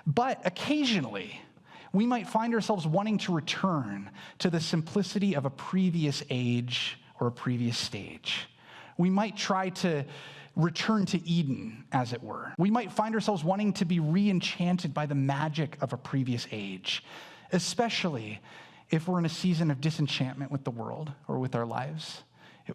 But occasionally, we might find ourselves wanting to return to the simplicity of a previous age or a previous stage. We might try to return to Eden, as it were. We might find ourselves wanting to be re-enchanted by the magic of a previous age, especially if we're in a season of disenchantment with the world or with our lives.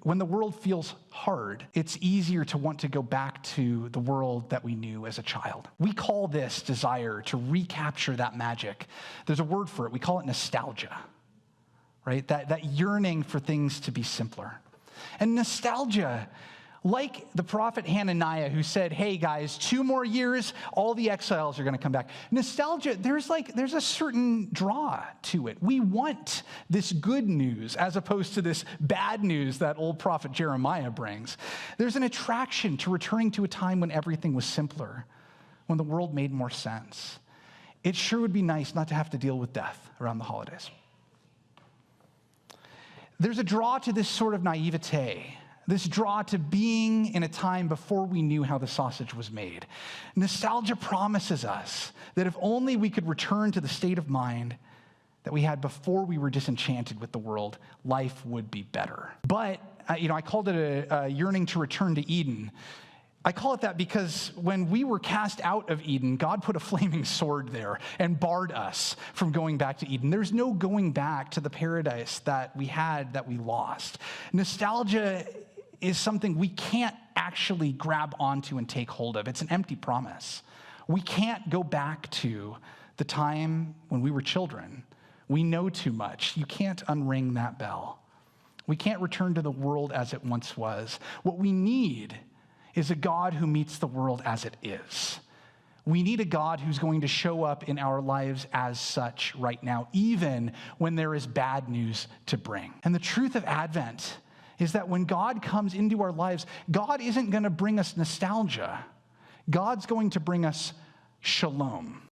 When the world feels hard, it's easier to want to go back to the world that we knew as a child. We call this desire to recapture that magic. There's a word for it. We call it nostalgia, right? That yearning for things to be simpler. And nostalgia, like the prophet Hananiah, who said, hey guys, 2 more years, all the exiles are going to come back. Nostalgia, there's a certain draw to it. We want this good news as opposed to this bad news that old prophet Jeremiah brings. There's an attraction to returning to a time when everything was simpler, when the world made more sense. It sure would be nice not to have to deal with death around the holidays. There's a draw to this sort of naivete, this draw to being in a time before we knew how the sausage was made. Nostalgia promises us that if only we could return to the state of mind that we had before we were disenchanted with the world, life would be better. But, I called it a yearning to return to Eden. I call it that because when we were cast out of Eden, God put a flaming sword there and barred us from going back to Eden. There's no going back to the paradise that we had that we lost. Nostalgia is something we can't actually grab onto and take hold of. It's an empty promise. We can't go back to the time when we were children. We know too much. You can't unring that bell. We can't return to the world as it once was. What we need is a God who meets the world as it is. We need a God who's going to show up in our lives as such right now, even when there is bad news to bring. And the truth of Advent is that when God comes into our lives, God isn't going to bring us nostalgia. God's going to bring us shalom.